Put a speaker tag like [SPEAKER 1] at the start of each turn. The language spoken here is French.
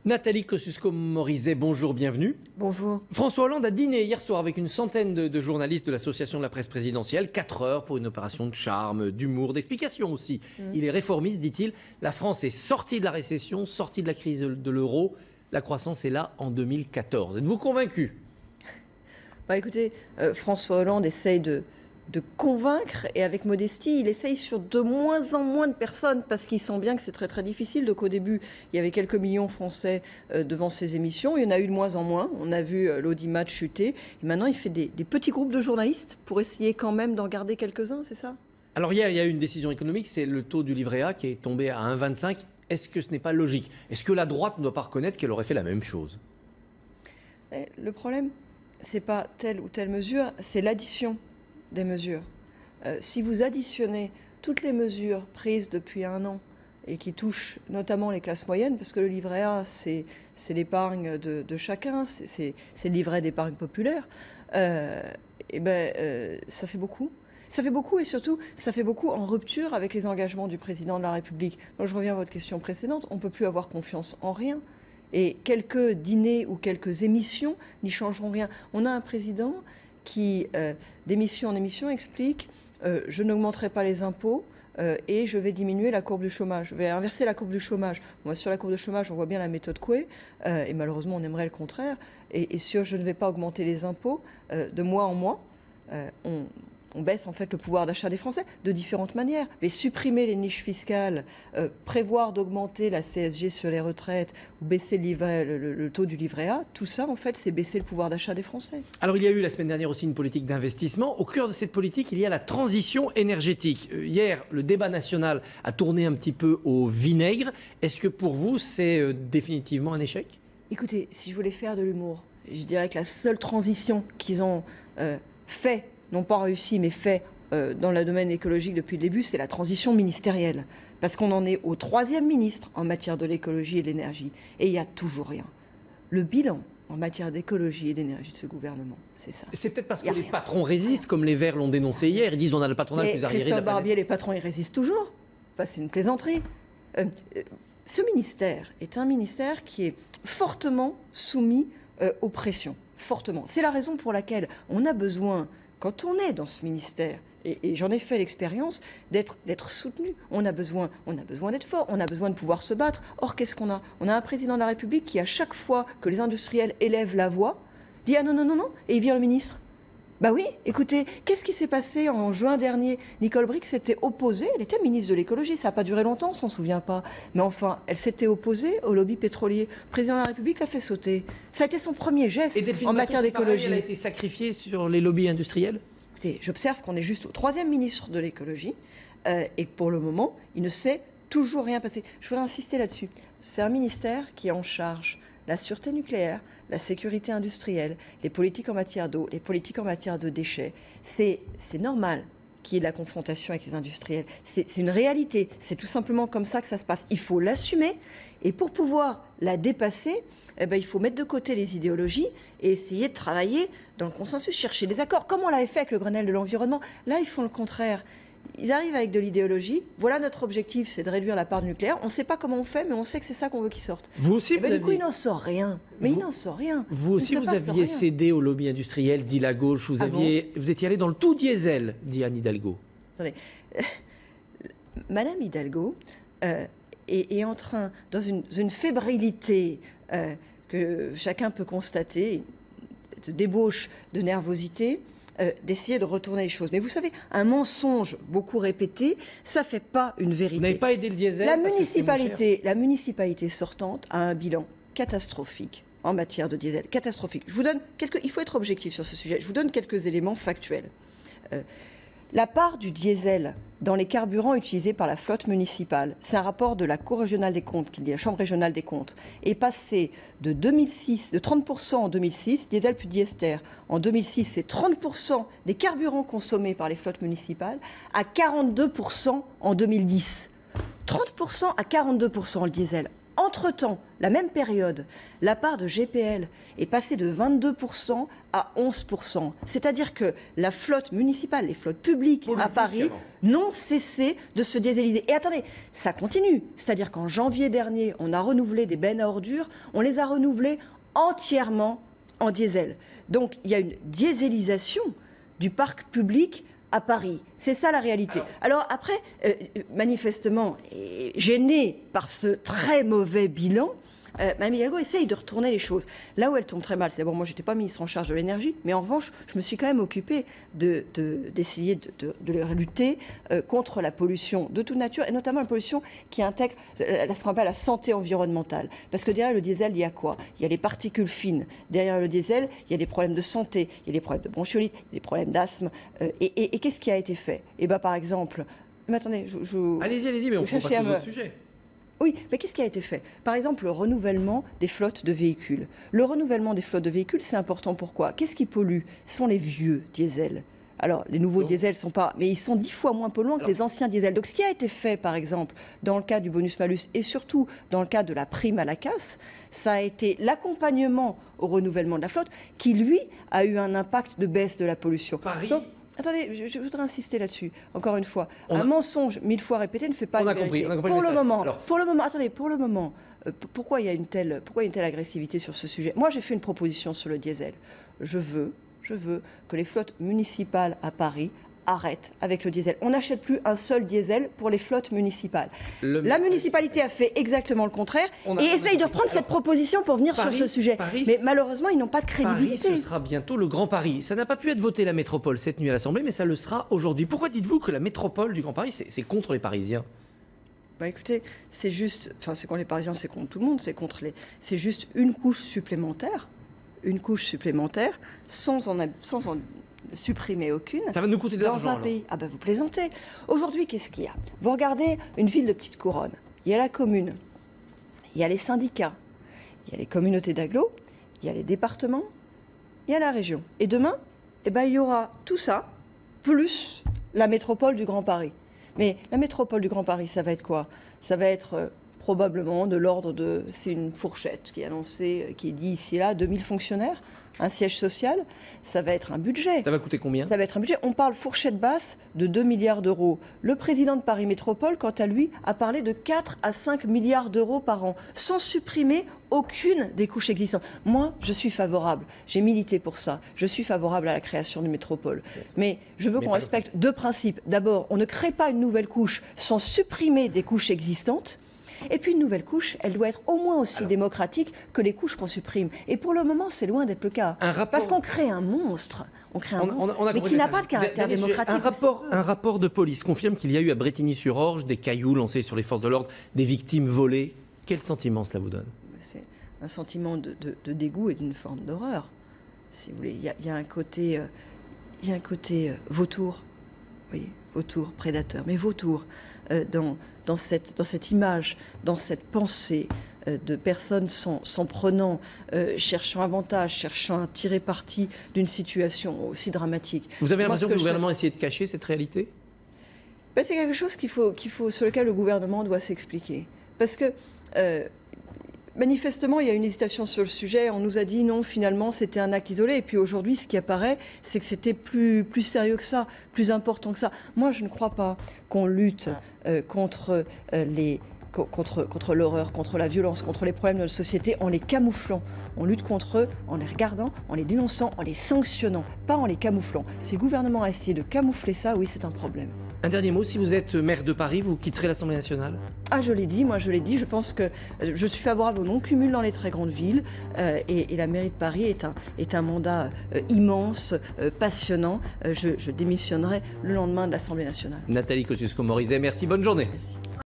[SPEAKER 1] Nathalie Kosciusko-Morizet, bonjour, bienvenue.
[SPEAKER 2] Bonjour.
[SPEAKER 1] François Hollande a dîné hier soir avec une centaine de journalistes de l'Association de la presse présidentielle. 4 heures pour une opération de charme, d'humour, d'explication aussi. Il est réformiste, dit-il. La France est sortie de la récession, sortie de la crise de l'euro. La croissance est là en 2014. Êtes-vous convaincu?
[SPEAKER 2] Écoutez, François Hollande essaye de convaincre, et avec modestie, il essaye sur de moins en moins de personnes, parce qu'il sent bien que c'est très très difficile. Donc au début, il y avait quelques millions Français devant ses émissions, il y en a eu de moins en moins, on a vu l'audimat chuter, et maintenant il fait des petits groupes de journalistes pour essayer quand même d'en garder quelques-uns, c'est ça?
[SPEAKER 1] Alors hier, il y a eu une décision économique, c'est le taux du livret A qui est tombé à 1,25. Est-ce que ce n'est pas logique? Est-ce que la droite ne doit pas reconnaître qu'elle aurait fait la même chose?
[SPEAKER 2] Le problème, c'est pas telle ou telle mesure, c'est l'addition des mesures. Si vous additionnez toutes les mesures prises depuis un an et qui touchent notamment les classes moyennes, parce que le livret A, c'est l'épargne de chacun, c'est le livret d'épargne populaire, ça fait beaucoup. Ça fait beaucoup, et surtout, ça fait beaucoup en rupture avec les engagements du président de la République. Donc je reviens à votre question précédente, on ne peut plus avoir confiance en rien. Et quelques dîners ou quelques émissions n'y changeront rien. On a un président qui, d'émission en émission, explique je n'augmenterai pas les impôts et je vais diminuer la courbe du chômage. Je vais inverser la courbe du chômage. Sur la courbe du chômage, on voit bien la méthode Coué, et malheureusement, on aimerait le contraire. Et sur je ne vais pas augmenter les impôts, de mois en mois, on baisse en fait le pouvoir d'achat des Français de différentes manières. Mais supprimer les niches fiscales, prévoir d'augmenter la CSG sur les retraites ou baisser le taux du livret A, tout ça en fait c'est baisser le pouvoir d'achat des Français.
[SPEAKER 1] Alors il y a eu la semaine dernière aussi une politique d'investissement. Au cœur de cette politique, il y a la transition énergétique. Hier, le débat national a tourné un petit peu au vinaigre. Est-ce que pour vous c'est définitivement un échec?
[SPEAKER 2] Écoutez, si je voulais faire de l'humour, je dirais que la seule transition qu'ils ont fait, non pas réussi, mais fait dans le domaine écologique depuis le début, c'est la transition ministérielle. Parce qu'on en est au 3e ministre en matière de l'écologie et de l'énergie. Et il n'y a toujours rien. Le bilan en matière d'écologie et d'énergie de ce gouvernement, c'est ça.
[SPEAKER 1] C'est peut-être parce que les patrons résistent, comme les Verts l'ont dénoncé hier. Ils disent on a le patronat le plus arriéré de la planète.
[SPEAKER 2] Christophe Barbier, les patrons, ils résistent toujours. Enfin, c'est une plaisanterie. Ce ministère est un ministère qui est fortement soumis aux pressions. Fortement. C'est la raison pour laquelle on a besoin, quand on est dans ce ministère, et j'en ai fait l'expérience, d'être soutenu. On a besoin d'être fort, on a besoin de pouvoir se battre. Or, qu'est-ce qu'on a? On a un président de la République qui, à chaque fois que les industriels élèvent la voix, dit « Ah non, non, non, non », et il vire le ministre. Bah oui, écoutez, qu'est-ce qui s'est passé en juin dernier? Nicole Bricq s'était opposée, elle était ministre de l'écologie, ça n'a pas duré longtemps, on s'en souvient pas. Mais enfin, elle s'était opposée au lobby pétrolier. Le président de la République l'a fait sauter. Ça a été son premier geste en matière d'écologie.
[SPEAKER 1] Elle a été sacrifiée sur les lobbies industriels?
[SPEAKER 2] Écoutez, j'observe qu'on est juste au 3e ministre de l'écologie, et pour le moment, il ne s'est toujours rien passé. Je voudrais insister là-dessus. C'est un ministère qui est en charge la sûreté nucléaire, la sécurité industrielle, les politiques en matière d'eau, les politiques en matière de déchets. C'est normal qu'il y ait de la confrontation avec les industriels. C'est une réalité. C'est tout simplement comme ça que ça se passe. Il faut l'assumer. Et pour pouvoir la dépasser, il faut mettre de côté les idéologies et essayer de travailler dans le consensus, chercher des accords, comme on l'avait fait avec le Grenelle de l'environnement. Là, ils font le contraire. Ils arrivent avec de l'idéologie. Voilà, notre objectif, c'est de réduire la part du nucléaire. On ne sait pas comment on fait, mais on sait que c'est ça qu'on veut qu'ils sortent.
[SPEAKER 1] Vous aussi,
[SPEAKER 2] du coup, il n'en sort rien. Mais il n'en sort rien.
[SPEAKER 1] Vous aussi, vous aviez cédé au lobby industriel, dit la gauche. Vous étiez allé dans le tout diesel, dit Anne Hidalgo.
[SPEAKER 2] Attendez. Madame Hidalgo est en train, dans une fébrilité que chacun peut constater, de débauche de nervosité, d'essayer de retourner les choses. Mais vous savez, un mensonge beaucoup répété, ça ne fait pas une vérité.
[SPEAKER 1] Vous n'avez pas aidé le diesel?
[SPEAKER 2] La municipalité sortante a un bilan catastrophique en matière de diesel. Catastrophique. Je vous donne il faut être objectif sur ce sujet. Je vous donne quelques éléments factuels. La part du diesel dans les carburants utilisés par la flotte municipale, c'est un rapport de la Cour régionale des comptes, qui dit la Chambre régionale des comptes, est passé de 30% en 2006, diesel plus diester. En 2006, c'est 30% des carburants consommés par les flottes municipales, à 42% en 2010. 30% à 42% le diesel. Entre-temps, la même période, la part de GPL est passée de 22% à 11%. C'est-à-dire que la flotte municipale, les flottes publiques à Paris n'ont cessé de se dieseliser. Et attendez, ça continue. C'est-à-dire qu'en janvier dernier, on a renouvelé des bennes à ordures, on les a renouvelées entièrement en diesel. Donc il y a une dieselisation du parc public à Paris. C'est ça la réalité. Alors après, manifestement, gênée par ce très mauvais bilan, Mme Hidalgo essaye de retourner les choses. Là où elle tombe très mal, c'est d'abord, moi, je n'étais pas ministre en charge de l'énergie, mais en revanche, je me suis quand même occupée d'essayer de lutter contre la pollution de toute nature, et notamment la pollution qui intègre ce qu'on appelle la santé environnementale. Parce que derrière le diesel, il y a quoi? Il y a les particules fines. Derrière le diesel, il y a des problèmes de santé, il y a des problèmes de bronchiolite, il y a des problèmes d'asthme. Et qu'est-ce qui a été fait? Eh bien, par exemple... Mais attendez,
[SPEAKER 1] Allez-y, mais on passe aux autres sujets.
[SPEAKER 2] Oui, mais qu'est-ce qui a été fait? Par exemple, le renouvellement des flottes de véhicules. Le renouvellement des flottes de véhicules, c'est important. Pourquoi? Qu'est-ce qui pollue? Ce sont les vieux diesels. Alors, les nouveaux diesels sont pas... Mais ils sont 10 fois moins polluants que les anciens diesels. Donc, ce qui a été fait, par exemple, dans le cas du bonus-malus et surtout dans le cas de la prime à la casse, ça a été l'accompagnement au renouvellement de la flotte qui, lui, a eu un impact de baisse de la pollution.
[SPEAKER 1] Donc,
[SPEAKER 2] attendez, je voudrais insister là-dessus. Encore une fois, un mensonge 1000 fois répété ne fait pas une vérité.
[SPEAKER 1] On a compris
[SPEAKER 2] pour le moment, pourquoi il y a une telle agressivité sur ce sujet? Moi, j'ai fait une proposition sur le diesel. Je veux que les flottes municipales à Paris arrêtent avec le diesel. On n'achète plus un seul diesel pour les flottes municipales. La municipalité a fait exactement le contraire et essaye de reprendre cette proposition pour venir sur ce sujet. Mais malheureusement, ils n'ont pas de crédibilité.
[SPEAKER 1] Paris, ce sera bientôt le Grand Paris. Ça n'a pas pu être voté la métropole cette nuit à l'Assemblée, mais ça le sera aujourd'hui. Pourquoi dites-vous que la métropole du Grand Paris, c'est contre les Parisiens?
[SPEAKER 2] Bah écoutez, c'est juste, enfin c'est contre les Parisiens, c'est contre tout le monde, c'est juste une couche supplémentaire sans en supprimer aucune.
[SPEAKER 1] Ça va nous coûter de l'argent
[SPEAKER 2] dans un pays. Ah ben vous plaisantez. Aujourd'hui, qu'est-ce qu'il y a? Vous regardez une ville de petite couronne. Il y a la commune, il y a les syndicats, il y a les communautés d'agglo, il y a les départements, il y a la région. Et demain, eh ben, il y aura tout ça, plus la métropole du Grand Paris. Mais la métropole du Grand Paris, ça va être quoi? Ça va être probablement de l'ordre de... C'est une fourchette qui est annoncée, qui est dit ici et là, 2000 fonctionnaires. Un siège social, ça va être un budget.
[SPEAKER 1] Ça va coûter combien?
[SPEAKER 2] Ça va être un budget. On parle fourchette basse de 2 milliards d'euros. Le président de Paris Métropole, quant à lui, a parlé de 4 à 5 milliards d'euros par an, sans supprimer aucune des couches existantes. Moi, je suis favorable. J'ai milité pour ça. Je suis favorable à la création d'une métropole. Mais je veux qu'on respecte deux principes. D'abord, on ne crée pas une nouvelle couche sans supprimer des couches existantes. Et puis une nouvelle couche, elle doit être au moins aussi démocratique que les couches qu'on supprime. Et pour le moment, c'est loin d'être le cas. Parce qu'on crée un monstre, mais qui n'a pas de caractère démocratique.
[SPEAKER 1] Un rapport de police confirme qu'il y a eu à Brétigny-sur-Orge des cailloux lancés sur les forces de l'ordre, des victimes volées. Quel sentiment cela vous donne?
[SPEAKER 2] C'est un sentiment de dégoût et d'une forme d'horreur. Si vous voulez, il y a un côté vautour, vous voyez, vautour, prédateur, mais vautour dans cette image, dans cette pensée de personnes s'en prenant, cherchant avantage, cherchant à tirer parti d'une situation aussi dramatique.
[SPEAKER 1] Vous avez l'impression que le gouvernement essaie de cacher cette réalité?
[SPEAKER 2] Ben, c'est quelque chose sur lequel le gouvernement doit s'expliquer. Parce que manifestement, il y a une hésitation sur le sujet. On nous a dit non, finalement, c'était un acte isolé. Et puis aujourd'hui, ce qui apparaît, c'est que c'était plus sérieux que ça, plus important que ça. Moi, je ne crois pas qu'on lutte contre l'horreur, contre la violence, contre les problèmes de notre société en les camouflant. On lutte contre eux en les regardant, en les dénonçant, en les sanctionnant, pas en les camouflant. Si le gouvernement a essayé de camoufler ça, oui, c'est un problème.
[SPEAKER 1] Un dernier mot, si vous êtes maire de Paris, vous quitterez l'Assemblée nationale?
[SPEAKER 2] Ah, je l'ai dit, je pense que je suis favorable au non-cumul dans les très grandes villes et la mairie de Paris est un mandat immense, passionnant. Je démissionnerai le lendemain de l'Assemblée nationale.
[SPEAKER 1] Nathalie Kosciusko-Morizet, merci, bonne journée.
[SPEAKER 2] Merci.